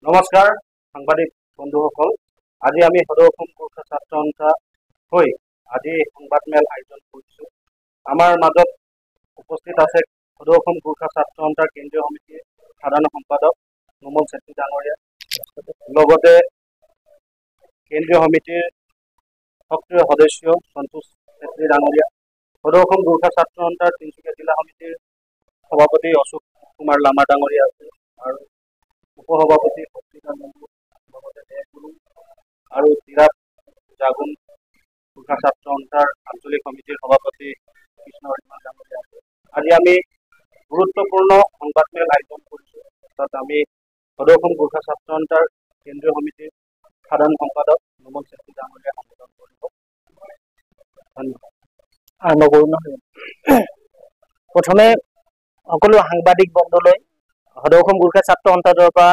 নমস্কাৰ সাংবাদিক বন্ধুসকল। আজি আমি সদৌ অসম গোৰ্খা ছাত্ৰ সন্থা হৈ আজি সংবাদমেল আয়োজন কৰিছোঁ। আমাৰ মাজত উপস্থিত আছে সদৌ অসম গোৰ্খা ছাত্ৰ সন্থাৰ কেন্দ্ৰীয় সমিতিৰ সাধাৰণ সম্পাদক নোমল চেত্ৰী ডাঙৰীয়া, লগতে কেন্দ্ৰীয় সমিতিৰ সক্ৰিয় সদস্য সন্তোষ চেত্ৰী ডাঙৰীয়া, সদৌ অসম গোৰ্খা ছাত্ৰ সন্থাৰ তিনিচুকীয়া জিলা সমিতিৰ সভাপতি অশোক কুমাৰ লামা ডাঙৰীয়া আছে আৰু উপসভাপতি শক্তিকান্ত নন্দু, লগতে দেৱগুৰু আৰু চিৰাজ জাগুন গোৰ্খা ছাত্ৰ সন্থাৰ আঞ্চলিক সমিতিৰ সভাপতি কৃষ্ণ হৰিমান ডাঙৰীয়া আছে। আজি আমি গুৰুত্বপূৰ্ণ সংবাদমেল আয়োজন কৰিছোঁ। তাত আমি সদৌ অসম গোৰ্খা ছাত্ৰ সন্থাৰ কেন্দ্ৰীয় সমিতিৰ সাধাৰণ সম্পাদক নোমল চেত্ৰী ডাঙৰীয়া সম্বোধন কৰিব। ধন্যবাদ। আৰম্ভ কৰোঁ নহয়। প্ৰথমে সকলো সাংবাদিক বন্ধুলৈ সদৌ অসম গোৰ্খা ছাত্ৰ সন্থাৰ পৰা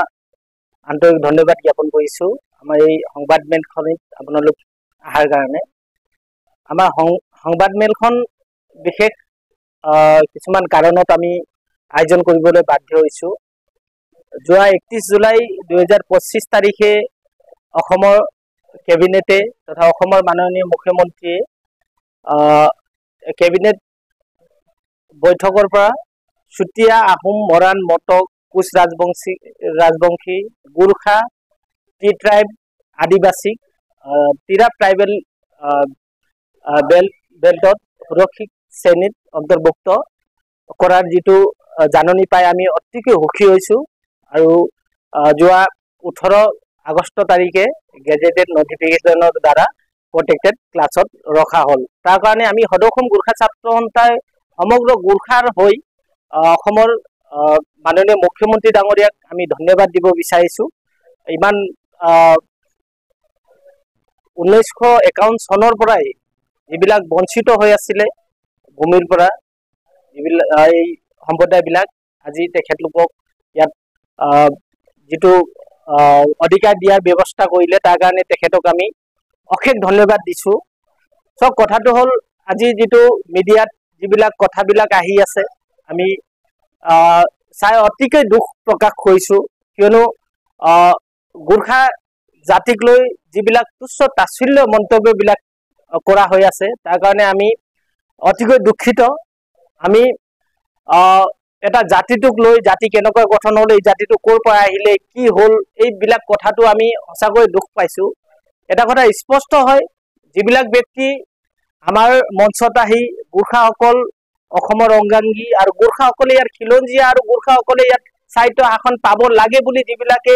আন্তৰিক ধন্যবাদ জ্ঞাপন কৰিছোঁ আমাৰ এই সংবাদমেলখনিত আপোনালোক অহাৰ কাৰণে। আমাৰ সংবাদমেলখন বিশেষ কিছুমান কাৰণত আমি আয়োজন কৰিবলৈ বাধ্য হৈছোঁ। যোৱা 31 জুলাই 2025 তাৰিখে অসমৰ কেবিনেটে তথা অসমৰ মাননীয় মুখ্যমন্ত্ৰীয়ে কেবিনেট বৈঠকৰ পৰা চুতীয়া, আহোম, মৰাণ, মটক, কোচ ৰাজবংশী, গোৰ্খা, টি ট্ৰাইব, আদিবাসীক তিৰাপ ট্ৰাইবেল বেল্টত সুৰক্ষিত শ্ৰেণীত অন্তৰ্ভুক্ত কৰাৰ যিটো জাননী পাই আমি অতিকৈ সুখী হৈছোঁ। আৰু যোৱা 18 আগষ্ট তাৰিখে গেজেটেড নটিফিকেশ্যনৰ দ্বাৰা প্ৰটেক্টেড ক্লাছত ৰখা হ'ল। তাৰ কাৰণে আমি সদৌ অসম গোৰ্খা ছাত্ৰ সন্থাই সমগ্ৰ গোৰ্খাৰ হৈ অসমৰ মাননীয় মুখ্যমন্ত্ৰী ডাঙৰীয়াক আমি ধন্যবাদ দিব বিচাৰিছোঁ। ইমান 1951 চনৰ পৰাই যিবিলাক বঞ্চিত হৈ আছিলে ভূমিৰ পৰা, যিবিলাক এই সম্প্ৰদায়বিলাক আজি তেখেতলোকক ইয়াত যিটো অধিকাৰ দিয়াৰ ব্যৱস্থা কৰিলে তাৰ কাৰণে তেখেতক আমি অশেষ ধন্যবাদ দিছোঁ। চব কথাটো হ'ল আজি যিটো মিডিয়াত যিবিলাক কথাবিলাক আহি আছে আমি চাই অতিকৈ দুখ প্ৰকাশ কৰিছোঁ। কিয়নো গোৰ্খা জাতিক লৈ যিবিলাক তুচ্ছ তাচ্ছিল্য মন্তব্যবিলাক কৰা হৈ আছে তাৰ কাৰণে আমি অতিকৈ দুখিত। আমি এটা জাতিটোক লৈ, জাতি কেনেকৈ গঠন হ'ল, এই জাতিটো ক'ৰ পৰা আহিলে, কি হ'ল, এইবিলাক কথাটো আমি সঁচাকৈ দুখ পাইছোঁ। এটা কথা স্পষ্ট হয়, যিবিলাক ব্যক্তি আমাৰ মঞ্চত আহি গোৰ্খাসকল অসমৰ অংগাংগী আৰু গোৰ্খাসকলে ইয়াৰ খিলঞ্জীয়া আৰু গোৰ্খাসকলে ইয়াত সাহিত্য আসন পাব লাগে বুলি যিবিলাকে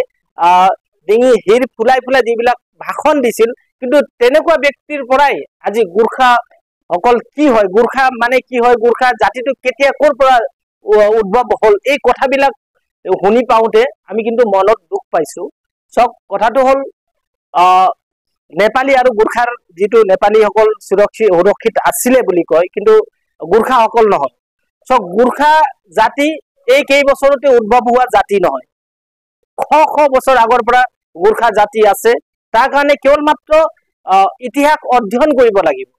ডিঙি হিৰ ফুলাই ফুলাই যিবিলাক ভাষণ দিছিল, কিন্তু তেনেকুৱা ব্যক্তিৰ পৰাই আজি গোৰ্খাসকল কি হয়, গোৰ্খা মানে কি হয়, গোৰ্খা জাতিটো কেতিয়া ক'ৰ পৰা উদ্ভৱ হ'ল, এই কথাবিলাক শুনি পাওঁতে আমি কিন্তু মনত দুখ পাইছোঁ। চব কথাটো হ'ল নেপালী আৰু গোৰ্খাৰ যিটো নেপালীসকল সুৰক্ষিত আছিলে বুলি কয়, কিন্তু গোৰ্খাসকল নহয়। চব গোৰ্খা জাতি এই কেইবছৰতে উদ্ভৱ হোৱা জাতি নহয়, শ বছৰ আগৰ পৰা গোৰ্খা জাতি আছে। তাৰ কাৰণে কেৱল মাত্ৰ ইতিহাস অধ্যয়ন কৰিব লাগিব।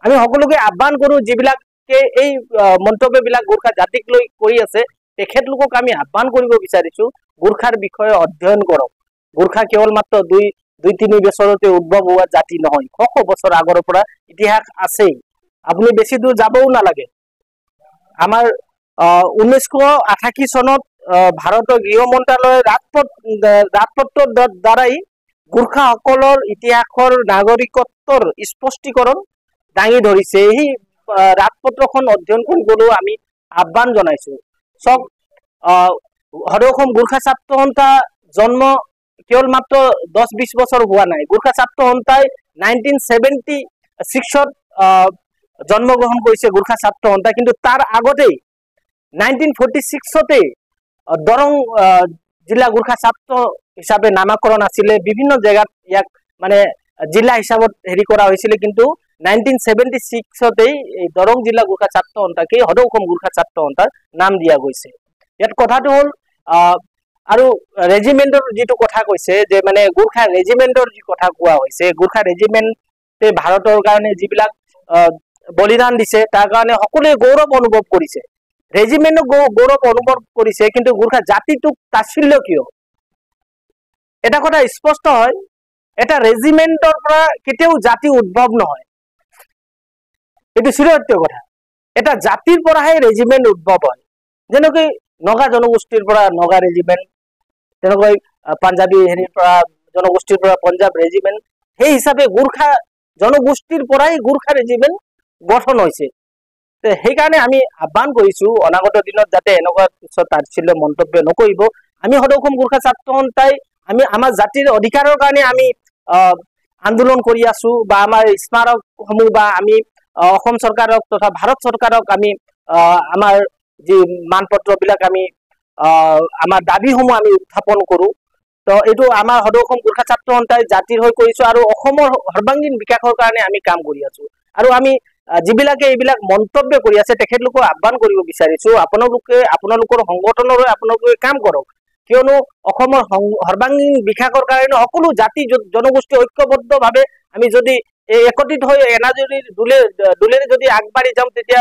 আমি সকলোকে আহ্বান কৰোঁ, যিবিলাকে এই মন্তব্যবিলাক গোৰ্খা জাতিক লৈ কৰি আছে তেখেতলোকক আমি আহ্বান কৰিব বিচাৰিছোঁ, গোৰ্খাৰ বিষয়ে অধ্যয়ন কৰক। গোৰ্খা কেৱল মাত্ৰ দুই 3 বছৰতে উদ্ভৱ হোৱা জাতি নহয়, শ বছৰ আগৰ পৰা ইতিহাস আছেই। আপুনি বেছি দূৰ যাবও নালাগে। আমাৰ 1988 চনত ভাৰতৰ গৃহ মন্ত্ৰালয়ৰ ৰাজপত্ৰৰ দ্বাৰাই গোৰ্খাসকলৰ ইতিহাসৰ নাগৰিকত্বৰ স্পষ্টীকৰণ দাঙি ধৰিছে। এই ৰাজপত্ৰখন অধ্যয়ন কৰিবলৈ আমি আহ্বান জনাইছোঁ। চব সদৌ অসম গোৰ্খা ছাত্ৰ সন্থা জন্ম কেৱল মাত্ৰ 10-20 বছৰ হোৱা নাই। গোৰ্খা ছাত্ৰ সন্থাই 1976ত জন্মগ্ৰহণ কৰিছে গোৰ্খা ছাত্ৰ সন্থা, কিন্তু তাৰ আগতেই 1946তে দৰং জিলা গোৰ্খা ছাত্ৰ হিচাপে নামাকৰণ আছিলে। বিভিন্ন জেগাত ইয়াক মানে জিলা হিচাপত হেৰি কৰা হৈছিলে, কিন্তু 1976তেই এই দৰং জিলা গোৰ্খা ছাত্ৰ সন্থাকে সদৌ অসম গোৰ্খা ছাত্ৰ সন্থাৰ নাম দিয়া গৈছে। ইয়াত কথাটো হ'ল আৰু ৰেজিমেণ্টৰ যিটো কথা কৈছে, যে মানে গোৰ্খা ৰেজিমেণ্টৰ যি কথা কোৱা হৈছে, গোৰ্খা ৰেজিমেণ্টে ভাৰতৰ কাৰণে যিবিলাক বলিদান দিছে তাৰ কাৰণে সকলোৱে গৌৰৱ অনুভৱ কৰিছে, ৰেজিমেণ্টক গৌৰৱ অনুভৱ কৰিছে, কিন্তু গোৰ্খা জাতিটোক তাচ্ছিল্য কিয়? এটা কথা স্পষ্ট হয়, এটা ৰেজিমেণ্টৰ পৰা কেতিয়াও জাতি উদ্ভৱ নহয়, এইটো চিৰসত্য কথা। এটা জাতিৰ পৰাহে ৰেজিমেণ্ট উদ্ভৱ হয়। যেনেকৈ নগা জনগোষ্ঠীৰ পৰা নগা ৰেজিমেণ্ট, তেনেকৈ পাঞ্জাবী হেৰিৰ পৰা জনগোষ্ঠীৰ পৰা পঞ্জাব ৰেজিমেণ্ট, সেই হিচাপে গোৰ্খা জনগোষ্ঠীৰ পৰাই গোৰ্খা ৰেজিমেণ্ট গঠন হৈছে। সেইকাৰণে আমি আহ্বান কৰিছো অনাগত দিনত যাতে এনেকুৱা তুচ্ছ তাচ্ছিল্য মন্তব্য নকৰিব। আমি সদৌ অসম গোৰ্খা ছাত্ৰ সন্থাই আমি আমাৰ জাতিৰ অধিকাৰৰ কাৰণে আমি আন্দোলন কৰি আছো, বা আমাৰ স্মাৰকসমূহ বা আমি অসম চৰকাৰক তথা ভাৰত চৰকাৰক আমি আমাৰ যি মানপত্ৰবিলাক আমি আমাৰ দাবীসমূহ আমি উত্থাপন কৰো। তো এইটো আমাৰ সদৌ অসম গোৰ্খা ছাত্ৰ সন্থাই জাতিৰ হৈ কৰিছো, আৰু অসমৰ সৰ্বাংগীন বিকাশৰ কাৰণে আমি কাম কৰি আছো। আৰু আমি যিবিলাকে এইবিলাক মন্তব্য কৰি আছে তেখেতলোকক আহ্বান কৰিব বিচাৰিছো, আপোনালোকৰ সংগঠনৰ হৈ আপোনালোকে কাম কৰক, কিয়নো অসমৰ সৰ্বাংগীন বিকাশৰ কাৰণে সকলো জাতি জনগোষ্ঠী ঐক্যবদ্ধভাৱে আমি যদি একত্ৰিত হৈ এনাজৰীৰ দোলেৰে যদি আগবাঢ়ি যাওঁ তেতিয়া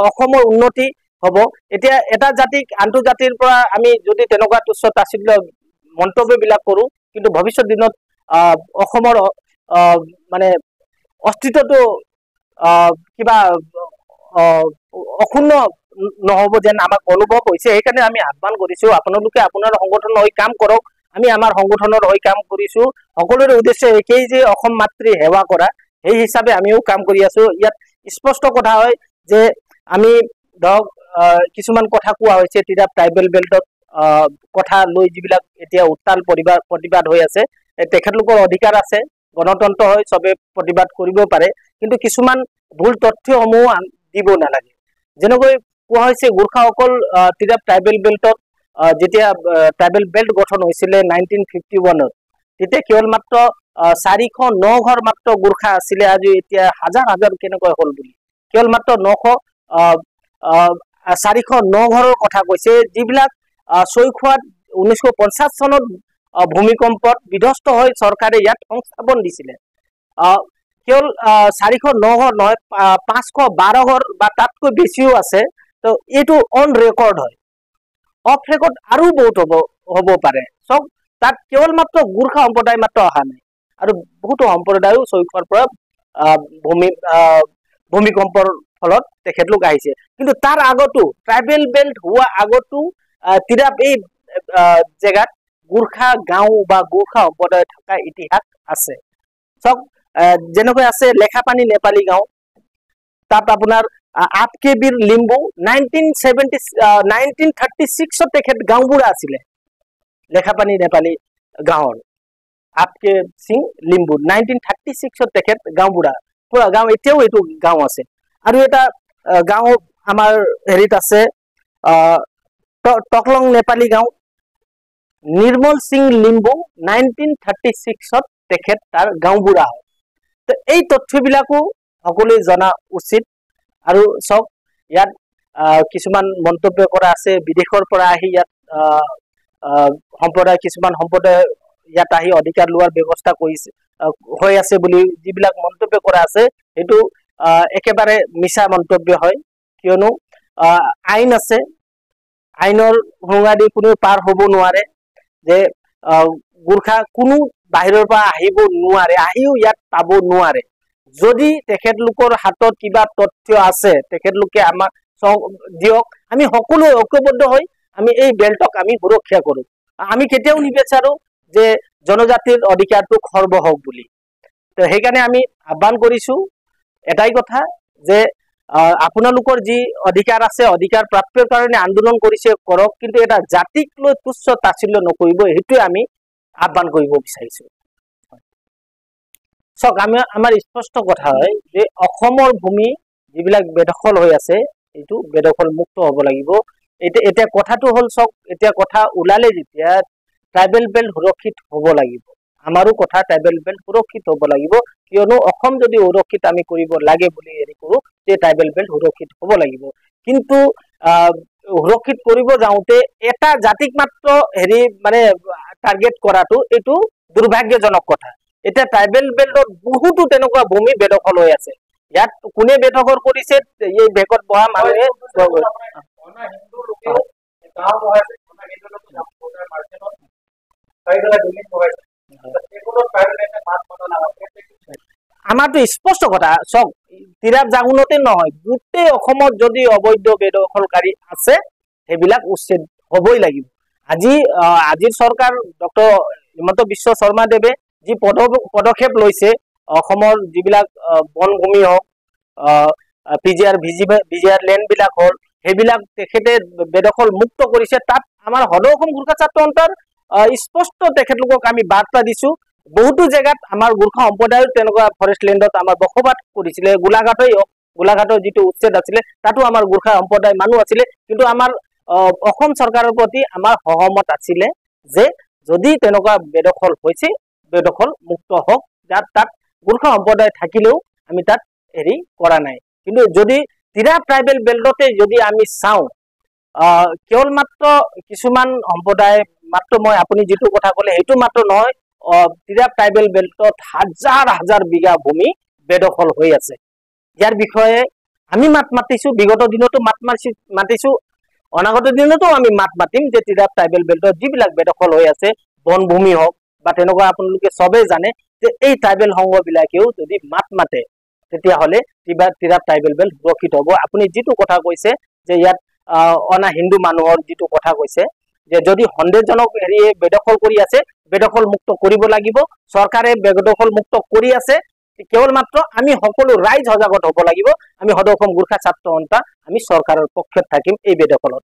অসমৰ উন্নতি হ'ব। এতিয়া এটা জাতিক আনটো জাতিৰ পৰা আমি যদি তেনেকুৱা তুচ্ছ তাচ্ছিল্য মন্তব্যবিলাক কৰো, কিন্তু ভৱিষ্যত দিনত অসমৰ মানে অস্তিত্বটো কিবা অক্ষুণ্ণ নহ'ব যেন আমাক অনুভৱ হৈছে। সেইকাৰণে আমি আহ্বান কৰিছো আপোনালোকে আপোনাৰ সংগঠনৰ হৈ কাম কৰক, আমি আমাৰ সংগঠনৰ হৈ কাম কৰিছো। সকলোৰে উদ্দেশ্য একেই যে অসম মাতৃ সেৱা কৰা, সেই হিচাপে আমিও কাম কৰি আছো। ইয়াত স্পষ্ট কথা হয় যে আমি ধৰক কিছুমান কথা কোৱা হৈছে তিৰাপ ট্ৰাইবেল বেল্টত কথা লৈ যিবিলাক এতিয়া উত্তাল প্ৰতিবাদ হৈ আছে, তেখেতলোকৰ অধিকাৰ আছে, গণতন্ত্ৰ হয়, চবে প্ৰতিবাদ কৰিব পাৰে, কিন্তু কিছুমান ভুল তথ্যসমূহ দিব নালাগে। যেনেকৈ কোৱা হৈছে গোৰ্খাসকল তিৰাপ ট্ৰাইবেল বেল্টত যেতিয়া ট্ৰাইবেল বেল্ট গঠন হৈছিলে 1951-ত, তেতিয়া কেৱল মাত্ৰ 409 ঘৰ মাত্ৰ গোৰ্খা আছিলে, আজি এতিয়া হাজাৰ হাজাৰ কেনেকৈ হ'ল বুলি কেৱল মাত্ৰ 409 ঘৰৰ কথা কৈছে, যিবিলাক ছয়খোৱাত 1950 চনত ভূমিকম্পত বিধ্বস্ত হৈ চৰকাৰে ইয়াত সংস্থাপন দিছিলে। কেৱল 409 ঘৰ নহয়, 512 ঘৰ বা তাতকৈ বেছিও আছে। তো এইটো অন ৰেকৰ্ড হয়, অফ ৰেকৰ্ড আৰু বহুত হ'ব পাৰে। চব তাত কেৱল মাত্ৰ গোৰ্খা সম্প্ৰদায় মাত্ৰ অহা নাই, আৰু বহুতো সম্প্ৰদায়ো ছয়খোৱাৰ পৰা ভূমিকম্পৰ ফলত তেখেতলোক আহিছে। কিন্তু তাৰ আগতো ট্ৰাইবেল বেল্ট হোৱা আগতো তিৰাপ এই জেগাত গোৰ্খা গাঁও বা গোৰ্খা সম্প্ৰদায় থকা ইতিহাস আছে। চব যেনেকৈ আছে লেখাপানী নেপালী গাঁও, তাত আপোনাৰ আপকেবিৰ লিম্বু 1936-ত তেখেত গাঁওবুঢ়া আছিলে লেখাপানী নেপালী গাঁৱৰ। আপকে সিং লিম্বু 1936-ত তেখেত গাঁওবুঢ়া, পুৰা গাঁও এতিয়াও এইটো গাঁও আছে। আৰু এটা গাঁও আমাৰ হেৰিত আছে টকলং নেপালী গাঁও, নিৰ্মল সিং লিম্বু 1936-ত তেখেত তাৰ গাঁওবুঢ়া হয়। তো এই তথ্যবিলাকো সকলোৱে জনা উচিত। আৰু চব ইয়াত কিছুমান মন্তব্য কৰা আছে, বিদেশৰ পৰা আহি ইয়াত কিছুমান সম্প্ৰদায় ইয়াত আহি অধিকাৰ লোৱাৰ ব্যৱস্থা কৰিছে হৈ আছে বুলি যিবিলাক মন্তব্য কৰা আছে, সেইটো একেবাৰে মিছা মন্তব্য হয়। কিয়নো আইন আছে, আইনৰ সুৰুঙা দি কোনো পাৰ হ'ব নোৱাৰে, যে গোৰ্খা কোনো বাহিৰৰ পৰা আহিব নোৱাৰে, আহিও ইয়াত পাব নোৱাৰে। যদি তেখেতলোকৰ হাতত কিবা তথ্য আছে তেখেতলোকে আমাক দিয়ক, আমি সকলোৱে ঐক্যবদ্ধ হৈ আমি এই বেল্টক আমি সুৰক্ষা কৰো। আমি কেতিয়াও নিবিচাৰো যে জনজাতিৰ অধিকাৰটো খৰ্ব হওক বুলি। তো সেইকাৰণে আমি আহ্বান কৰিছো এটাই কথা, যে আপোনালোকৰ যি অধিকাৰ আছে, অধিকাৰ প্ৰাপ্তিৰ কাৰণে আন্দোলন কৰিছে কৰক, কিন্তু এটা জাতিক লৈ তুচ্ছ তাচ্ছিল্য নকৰিব, সেইটোৱে আমি আহ্বান কৰিব বিচাৰিছো। চাওক, আমাৰ স্পষ্ট কথা হয় যে অসমৰ ভূমি যিবিলাক বেদখল হৈ আছে, এইটো বেদখল মুক্ত হ'ব লাগিব। এতিয়া কথাটো হ'ল, চাওক, এতিয়া কথা ওলালে যেতিয়া ট্ৰাইবেল বেল্ট সুৰক্ষিত হ'ব লাগিব। আমাৰো কথা ট্ৰাইবেল বেল্ট সুৰক্ষিত হ'ব লাগিব, কিয়নো অসম যদি সুৰক্ষিত আমি কৰিব লাগে বুলি হেৰি কৰোঁ, তে ট্ৰাইবেল বেল্ট সুৰক্ষিত হ'ব লাগিব। কিন্তু সুৰক্ষিত কৰিব যাওঁতে এটা জাতিক মাত্ৰ হেৰি মানে টাৰ্গেট কৰাটো এইটো দুৰ্ভাগ্যজনক কথা। এতিয়া ট্ৰাইবেল বেল্টত বহুতো তেনেকুৱা ভূমি বেদখল হৈ আছে। ইয়াত কোনে বেদখল কৰিছে, এই বেগত বহা মানুহে আমাৰতো স্পষ্ট কথা চাওক তিৰাপ জাগুনতে নহয় গোটেই অসমত যদি অবৈধ বেদখলকাৰী আছে সেইবিলাক উচ্ছেদ হবই লাগিব আজিৰ চৰকাৰ ডক্টৰ হিমন্ত বিশ্ব শৰ্মা দেৱে যি পদক্ষেপ লৈছে অসমৰ যিবিলাক বনভূমি হওক পিজিআৰ লেণ্ড বিলাক হল সেইবিলাক তেখেতে বেদখল মুক্ত কৰিছে তাত আমাৰ সদৌ অসম গোৰ্খা ছাত্ৰ সন্থাৰ স্পষ্ট তেখেতলোকক আমি বাৰ্তা দিছো বহুতো জেগাত আমাৰ গোৰ্খা সম্প্ৰদায়ৰ তেনেকুৱা ফৰেষ্ট লেণ্ডত আমাৰ বসবাস কৰিছিলে গোলাঘাটই হওক গোলাঘাটৰ যিটো উচ্ছেদ আছিলে তাতো আমাৰ গোৰ্খা সম্প্ৰদায় মানুহ আছিলে কিন্তু আমাৰ অসম চৰকাৰৰ প্ৰতি আমাৰ সহমত আছিলে যে যদি তেনেকুৱা বেদখল হৈছে বেদখল মুক্ত হওক তাত গোৰ্খা সম্প্ৰদায় থাকিলেও আমি তাত হেৰি কৰা নাই কিন্তু যদি তিৰাপ ট্ৰাইবেল বেল্টতে যদি আমি চাওঁ কেৱল মাত্ৰ কিছুমান সম্প্ৰদায় মাত্ৰ মই আপুনি যিটো কথা ক'লে সেইটো মাত্ৰ নহয় তিৰাপ ট্ৰাইবেল বেল্টত হাজাৰ হাজাৰ বিঘা ভূমি বেদখল হৈ আছে ইয়াৰ বিষয়ে আমি মাত মাতিছো বিগত দিনতো মাতিছো অনাগত দিনতো আমি মাত মাতিম যে তিৰাপ ট্ৰাইবেল বেল্টত যিবিলাক বেদখল হৈ আছে বনভূমি হওক বা তেনেকুৱা আপোনালোকে চবেই জানে যে এই ট্ৰাইবেল সংঘবিলাকেও যদি মাত মাতে তেতিয়াহ'লে তিৰাপ ট্ৰাইবেল বেল্ট সুৰক্ষিত হ'ব আপুনি যিটো কথা কৈছে যে ইয়াত অনা হিন্দু মানুহৰ যিটো কথা কৈছে যে যদি সন্দেহজনক হেৰি বেদখল কৰি আছে বেদখল মুক্ত কৰিব লাগিব চৰকাৰে বেদখল মুক্ত কৰি আছে কেৱল মাত্ৰ আমি সকলো ৰাইজ সজাগত হ'ব লাগিব আমি সদৌ অসম গোৰ্খা ছাত্ৰ সন্থা আমি চৰকাৰৰ পক্ষত থাকিম এই বেদখলত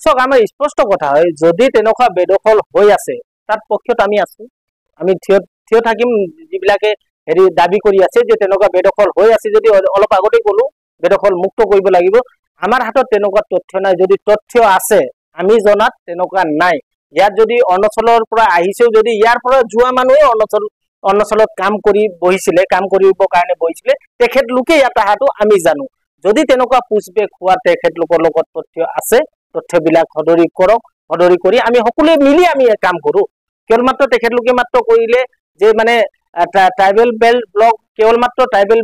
চাওক আমাৰ স্পষ্ট কথা হয় যদি তেনেকুৱা বেদখল হৈ আছে তাত পক্ষত আমি আছো আমি থিয় থাকিম যিবিলাকে হেৰি দাবী কৰি আছে যে তেনেকুৱা বেদখল হৈ আছে যদি অলপ আগতে ক'লো বেদখল মুক্ত কৰিব লাগিব আমাৰ হাতত তেনেকুৱা তথ্য নাই যদি তথ্য আছে আমি জনাত তেনেকুৱা নাই ইয়াত যদি অৰুণাচলৰ পৰা আহিছেও যদি ইয়াৰ পৰা যোৱা মানুহে অৰুণাচলত কাম কৰি বহিছিলে কাম কৰিবৰ কাৰণে বহিছিলে তেখেতলোকে ইয়াত অহাটো আমি জানো যদি তেনেকুৱা পুছবেক হোৱা তেখেতলোকৰ লগত তথ্য আছে তথ্যবিলাক সদৰি কৰক সদৰি কৰি আমি সকলোৱে মিলি আমি কাম কৰো কেৱল মাত্ৰ তেখেতলোকে মাত্ৰ কৰিলে যে মানে ট্ৰাইবেল বেল্ট ব্লক কেৱল মাত্ৰ ট্ৰাইবেল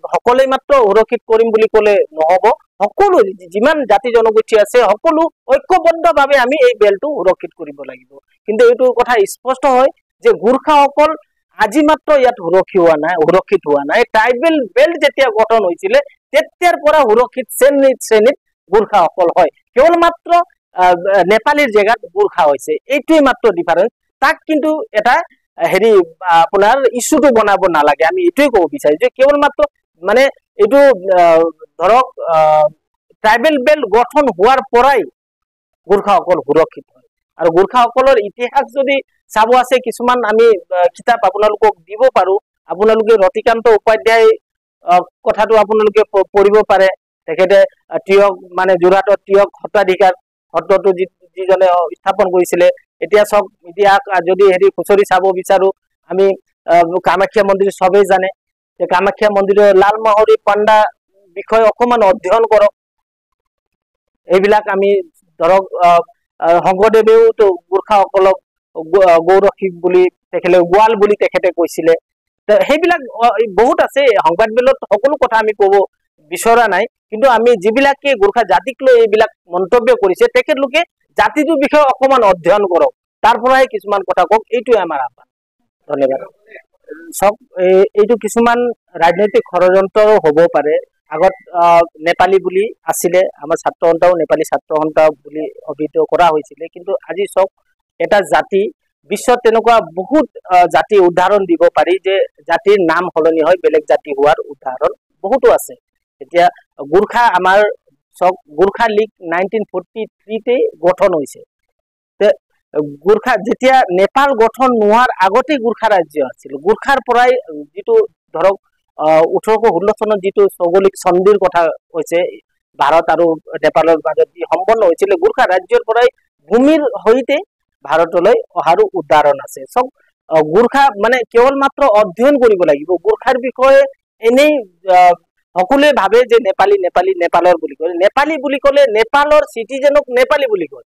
সকলোৱে মাত্ৰ সুৰক্ষিত কৰিম বুলি ক'লে নহব সকলো যিমান জাতি জনগোষ্ঠী আছে সকলো ঐক্যবদ্ধভাৱে আমি এই বেল্টটো সুৰক্ষিত কৰিব লাগিব কিন্তু এইটো কথা স্পষ্ট হয় যে গোৰ্খাসকল আজি মাত্ৰ ইয়াত সুৰক্ষিত হোৱা নাই ট্ৰাইবেল বেল্ট যেতিয়া গঠন হৈছিলে তেতিয়াৰ পৰা সুৰক্ষিত শ্ৰেণীত গোৰ্খাসকল হয় কেৱল মাত্ৰ নেপালীৰ জেগাত গোৰ্খা হৈছে এইটোৱে মাত্ৰ ডিফাৰেন্স তাক কিন্তু এটা হেৰি আপোনাৰ ইস্যুটো বনাব নালাগে আমি এইটোৱে ক'ব বিচাৰিছো কেৱল মাত্ৰ মানে এইটো ধৰক ট্ৰাইবেল বেল্ট গঠন হোৱাৰ পৰাই গোৰ্খাসকল সুৰক্ষিত হয় আৰু গোৰ্খাসকলৰ ইতিহাস যদি চাব আছে কিছুমান আমি কিতাপ আপোনালোকক দিব পাৰো আপোনালোকে ৰতিকান্ত উপাধ্যায় কথাটো আপোনালোকে পঢ়িব পাৰে তেখেতে টিয়ক মানে যোৰহাটৰ টিয়ক সত্ৰাধিকাৰ সত্ৰটো যিজনে স্থাপন কৰিছিলে এতিয়া চাওক এতিয়া যদি হেৰি খুচৰি চাব বিচাৰো আমি কামাখ্যা মন্দিৰ সবেই জানে যে কামাখ্যা মন্দিৰৰ লালমোহৰী পাণ্ডা বিষয়ে অকমান অধ্যয়ন কৰক এইবিলাক আমি ধৰক শংকৰদেৱেওতো গোৰ্খাসকলক গৌৰক্ষিক বুলি তেখেতে গোৱাল বুলি তেখেতে কৈছিলে সেইবিলাক বহুত আছে সংবাদ মেলত সকলো কথা আমি ক'ব বিচৰা নাই কিন্তু আমি যিবিলাকে গোৰ্খা জাতিক লৈ এইবিলাক মন্তব্য কৰিছে তেখেতলোকে জাতিটোৰ বিষয়ে অকমান অধ্যয়ন কৰক তাৰ পৰাই কিছুমান কথা কওক এইটোৱে আমাৰ আহ্বান ধন্যবাদ চাওক এইটো কিছুমান ৰাজনৈতিক ষড়যন্ত্ৰও হ'ব পাৰে আগত নেপালী বুলি আছিলে আমাৰ ছাত্ৰ সন্থাও নেপালী ছাত্ৰ সন্থা বুলি অভিহিত কৰা হৈছিলে কিন্তু আজি চাওক এটা জাতি বিশ্বত তেনেকুৱা বহুত জাতি উদাহৰণ দিব পাৰি যে জাতিৰ নাম সলনি হয় বেলেগ জাতি হোৱাৰ উদাহৰণ বহুতো আছে এতিয়া গোৰ্খা আমাৰ চাওক গোৰ্খা লীগ 1943 গঠন হৈছে গোৰ্খা যেতিয়া নেপাল গঠন নোহোৱাৰ আগতে গোৰ্খা ৰাজ্য আছিল গোৰ্খাৰ পৰাই যিটো ধৰক 1816 চনত যিটো চৌগলিক সন্ধিৰ কথা কৈছে ভাৰত আৰু নেপালৰ মাজত যি সম্পন্ন হৈছিল গোৰ্খা ৰাজ্যৰ পৰাই ভূমিৰ সৈতে ভাৰতলৈ অহাৰো উদাহৰণ আছে চব গোৰ্খা মানে কেৱল মাত্ৰ অধ্যয়ন কৰিব লাগিব গোৰ্খাৰ বিষয়ে এনেই সকলোৱে ভাবে যে নেপালী নেপালৰ বুলি ক'লে নেপালৰ চিটিজেনক নেপালী বুলি কয়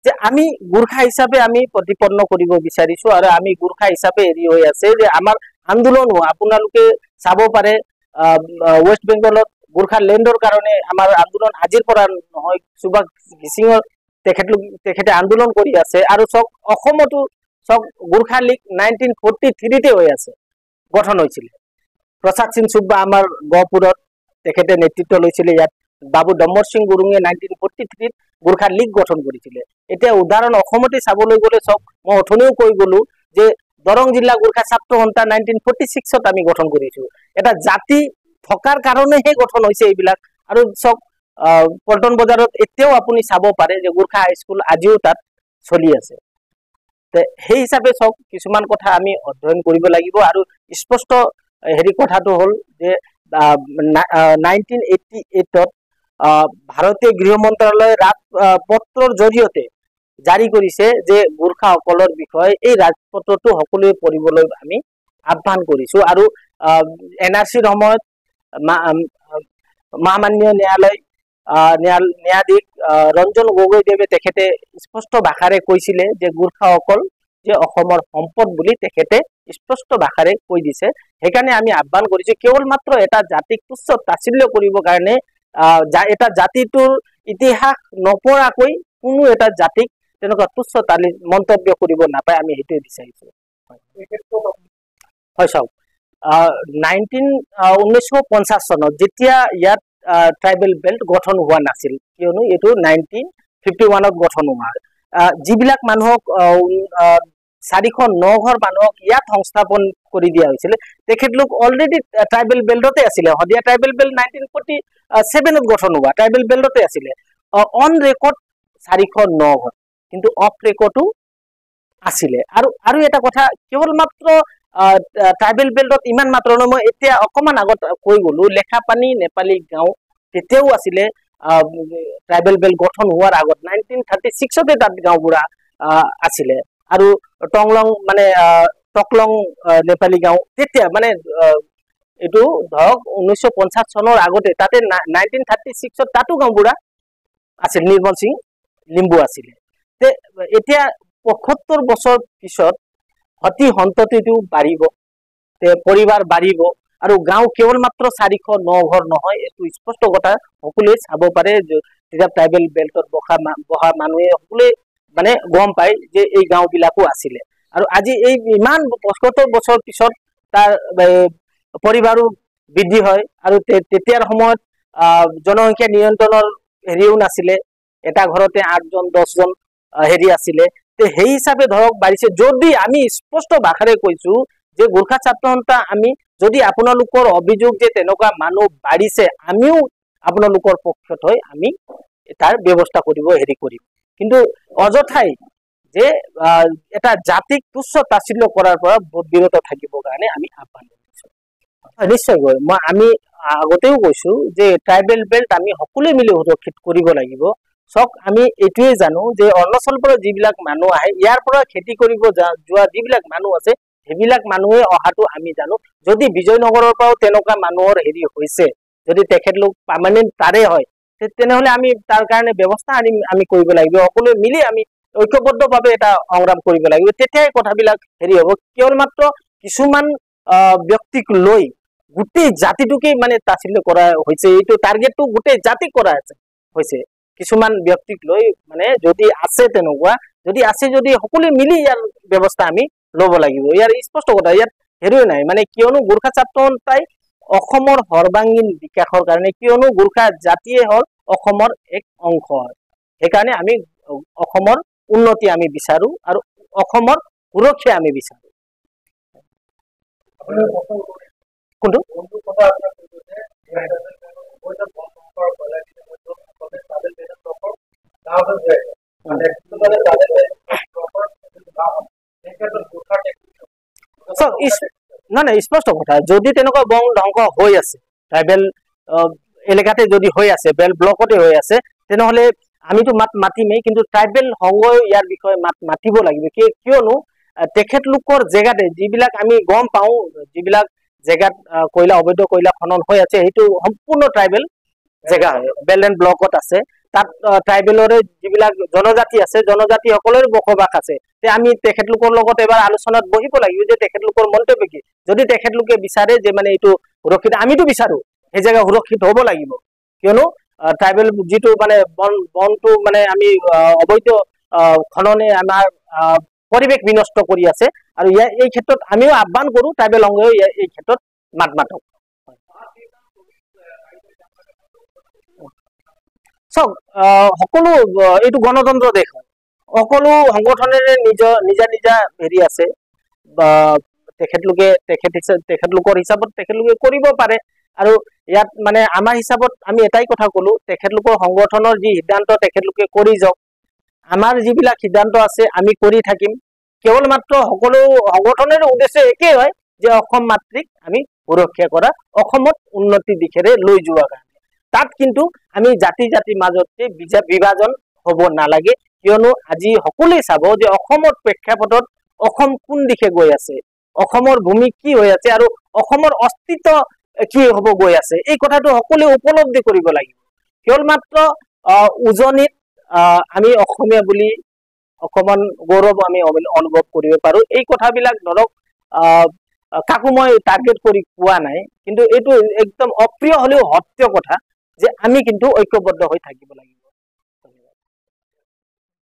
যে আমি গোৰ্খা হিচাপে আমি প্ৰতিপন্ন কৰিব বিচাৰিছো আৰু আমি গোৰ্খা হিচাপে এৰি হৈ আছে যে আমাৰ আন্দোলন হোৱা আপোনালোকে চাব পাৰে ওয়েস্ট বেংগলত গোৰ্খা লেণ্ডৰ কাৰণে আমাৰ আন্দোলন আজিৰ পৰা নহয় সুভাষ গিছিঙৰ তেখেতে আন্দোলন কৰি আছে আৰু চক অসমতো চব গোৰ্খা লীগ 1943 হৈ আছে, গঠন হৈছিলে। প্ৰসাদ সিং সুব্বা আমাৰ গহপুৰত তেখেতে নেতৃত্ব লৈছিলে। ইয়াত বাবু দম্বৰ সিং গুৰুঙে 1943 গোৰ্খা লীগ গঠন কৰিছিলে। এতিয়া উদাহৰণ অসমতে চাবলৈ গ'লে চব, মই অথনিও কৈ গলো যে দৰং জিলা গোৰ্খা ছাত্ৰ সন্থা 1946 আমি গঠন কৰিছো। এটা জাতি থকাৰ কাৰণেহে গঠন হৈছে এইবিলাক। আৰু চব পল্টন বজাৰত এতিয়াও আপুনি চাব পাৰে যে গোৰ্খা হাইস্কুল আজিও তাত চলি আছে। সেই হিচাপে চব কিছুমান কথা আমি অধ্যয়ন কৰিব লাগিব। আৰু স্পষ্ট কথাটো হ'ল যে 1988 ভাৰতীয় গৃহ মন্ত্ৰালয়ে পত্ৰৰ জৰিয়তে জাৰি কৰিছে যে গোৰ্খাসকলৰ বিষয়ে এই ৰাজপত্ৰটো সকলোৱে পঢ়িবলৈ আমি আহ্বান কৰিছো। আৰু NRCৰ সময়ত মহামান্য ন্যায়াধীশ ৰঞ্জন গগৈদেৱে তেখেতে স্পষ্ট ভাষাৰে কৈছিলে যে গোৰ্খাসকল যে অসমৰ সম্পদ বুলি তেখেতে স্পষ্ট ভাষাৰে কৈ দিছে। সেইকাৰণে আমি আহ্বান কৰিছো কেৱল মাত্ৰ এটা জাতিক তুচ্ছ তাচ্ছিল্য কৰিবৰ কাৰণে এটা জাতিটোৰ ইতিহাস নপঢ়াকৈ কোনো এটা জাতিক তেনেকুৱা তুচ্ছ মন্তব্য কৰিব নাপায়, আমি সেইটোৱে বিচাৰিছো। হয়, চাওক 1950 চনত যেতিয়া ইয়াত ট্ৰাইবেল বেল্ট গঠন হোৱা নাছিল, কিয়নো এইটো 1951 গঠন হোৱা। যিবিলাক মানুহক 409 ঘৰ মানুহক ইয়াত সংস্থাপন কৰি দিয়া হৈছিলে, তেখেতলোক অলৰেডি ট্ৰাইবেল বেল্টতে আছিলে। শদিয়া ট্ৰাইবেল বেল্ট 1947 গঠন হোৱা ট্ৰাইবেল বেল্টতে আছিলে। অন ৰেকৰ্ড 409 ঘৰ, কিন্তু অফ ৰেকৰ্ডো আছিলে। আৰু এটা কথা, কেৱল মাত্ৰ ট্ৰাইবেল বেল্টত ইমান মাত্ৰ নহয়, মই এতিয়া অকমান আগত কৈ গলো লেখাপানী নেপালী গাঁও তেতিয়াও আছিলে। ট্ৰাইবেল বেল্ট গঠন হোৱাৰ আগত 1936 তাত গাঁওবুঢ়া আছিলে। আৰু টংলং টকলং নেপালী গাঁও তেতিয়া এইটো ধৰক 1950 চনৰ আগতে তাতে 1936 তাতো গাঁওবুঢ়া আছিল, নিৰ্মল সিং লিম্বু আছিলে। এতিয়া 75 বছৰ পিছত অতি সন্ততিটো বাঢ়িব, পৰিবাৰ বাঢ়িব, আৰু গাঁও কেৱল মাত্ৰ 409 ঘৰ নহয়, এইটো স্পষ্ট কথা সকলোৱে চাব পাৰে। যেতিয়া ট্ৰাইবেল বেল্টত বহা মানুহে সকলোৱে গম পায় যে এই গাঁও বিলাকো আছিলে। আৰু আজি এই ইমান 75 বছৰ পিছত তাৰ পৰিবাৰো বৃদ্ধি হয়। আৰু তেতিয়াৰ সময়ত জনসংখ্যা নিয়ন্ত্ৰণৰ হেৰিও নাছিলে, এটা ঘৰতে 8জন 10জন আছিলে। সেই হিচাপে ধৰক বাঢ়িছে। যদি আমি স্পষ্ট ভাষাৰে কৈছো যে গোৰ্খা ছাত্ৰ সন্থা আমি যদি আপোনালোকৰ অভিযোগ যে তেনেকুৱা মানুহ বাঢ়িছে, আমিও আপোনালোকৰ পক্ষত হৈ আমি তাৰ ব্যৱস্থা কৰিম। কিন্তু অযথাই যে এটা জাতিক তুচ্ছ তাচ্ছিল্য কৰাৰ পৰা বিৰত থাকিবৰ কাৰণে আমি আহ্বান কৰিছো। নিশ্চয়কৈ আমি আগতেও কৈছো যে ট্ৰাইবেল বেল্ট আমি সকলোৱে মিলি সুৰক্ষিত কৰিব লাগিব। চক আমি এইটোৱে জানো যে অৰুণাচলৰ পৰা যিবিলাক মানুহ আহে, ইয়াৰ পৰা খেতি কৰিব যোৱা যিবিলাক মানুহ আছে, সেইবিলাক মানুহে অহাটো আমি জানো। যদি বিজয়নগৰৰ পৰাও তেনেকুৱা মানুহৰ হেৰি হৈছে, যদি তেখেতলোক পাৰ্মানেণ্ট তাৰে হয়, তেনেহলে আমি তাৰ কাৰণে ব্যৱস্থা আমি কৰিব লাগিব। সকলোৱে মিলি আমি ঐক্যবদ্ধভাৱে এটা সংগ্ৰাম কৰিব লাগিব, তেতিয়াই কথাবিলাক হেৰি হ'ব। কেৱল মাত্ৰ কিছুমান ব্যক্তিক লৈ গোটেই জাতিটোকে তাচ্ছিল্য কৰা হৈছে, এইটো টাৰ্গেটটো গোটেই জাতিক কৰা হৈছে। কিছুমান ব্যক্তিক লৈ যদি আছে তেনেকুৱা, যদি সকলোৱে মিলি ইয়াৰ ব্যৱস্থা আমি লব লাগিব। ইয়াৰ স্পষ্ট কথা, ইয়াত হেৰিও নাই। কিয়নো গোৰ্খা ছাত্ৰ সন্থাই অসমৰ সৰ্বাংগীন বিকাশৰ কাৰণে, কিয়নো গোৰ্খা জাতিয়ে হ'ল অসমৰ এক অংশ হয়। সেইকাৰণে আমি অসমৰ উন্নতি আমি বিচাৰো আৰু অসমৰ সুৰক্ষা আমি বিচাৰো। কোনটো নাই স্পষ্ট কথা, যদি তেনেকুৱা বন ধ্বংস হৈ আছে, ট্ৰাইবেল এলেকাতে যদি হৈ আছে, বেল ব্লকতে হৈ আছে, তেনেহলে আমিতো মাতিমেই, কিন্তু ট্ৰাইবেল সংঘই ইয়াৰ বিষয়ে মাতিব লাগিব। কিয়নো তেখেতলোকৰ জেগাতে যিবিলাক আমি গম পাওঁ, যিবিলাক জেগাত অবৈধ কয়লা খনন হৈ আছে, সেইটো সম্পূৰ্ণ ট্ৰাইবেল জেগা হয়, বেল এণ্ড ব্লকত আছে। তাত ট্ৰাইবেলৰে যিবিলাক জনজাতি আছে, জনজাতি সকলৰে বসবাস আছে। আমি তেখেতলোকৰ লগত এবাৰ আলোচনাত বহিব লাগিব যে তেখেতলোকৰ মন্তব্য কি। যদি তেখেতলোকে বিচাৰে যে এইটো সুৰক্ষিত, আমিতো বিচাৰো সেই জেগা সুৰক্ষিত হব লাগিব। কিয়নো ট্ৰাইবেল যিটো বনটো আমি অবৈধ খননে আমাৰ পৰিৱেশ বিনষ্ট কৰি আছে আৰু এই ক্ষেত্ৰত আমিও আহ্বান কৰো ট্ৰাইবেল সংঘেও এই ক্ষেত্ৰত মাত মাতক। চাওক সকলো এইটো গণতন্ত্ৰ দেশ হয়, সকলো সংগঠনেৰে নিজা নিজা হেৰি আছে বা তেখেতলোকৰ হিচাপত তেখেতলোকে কৰিব পাৰে আৰু ইয়াত মানে আমাৰ হিচাপত আমি এটাই কথা কলো তেখেতলোকৰ সংগঠনৰ যি সিদ্ধান্ত তেখেতলোকে কৰি যাওক, আমাৰ যিবিলাক সিদ্ধান্ত আছে আমি কৰি থাকিম। কেৱল মাত্ৰ সকলো সংগঠনৰ উদ্দেশ্য একেই হয় যে অসম মাতৃক আমি সুৰক্ষা কৰা, অসমত উন্নতিৰ দিশেৰে লৈ যোৱা কাৰণে। তাত কিন্তু আমি জাতি জাতিৰ মাজত বিভাজন হ'ব নালাগে, কিয়নো আজি সকলোৱে চাব যে অসমৰ প্ৰেক্ষাপটত অসম কোন দিশে গৈ আছে, অসমৰ ভূমি কি হৈ আছে আৰু অসমৰ অস্তিত্ব কি হ'ব গৈ আছে, এই কথাটো সকলোৱে উপলব্ধি কৰিব লাগিব। কেৱল মাত্ৰ উজনিত আমি অসমীয়া বুলি অকমান গৌৰৱ আমি অনুভৱ কৰিব পাৰো, এই কথাবিলাক ধৰক কাকো মই টাৰ্গেট কৰি কোৱা নাই, কিন্তু এইটো একদম অপ্ৰিয় হলেও সত্য কথা যে আমি কিন্তু ঐক্যবদ্ধ হৈ থাকিব লাগিব।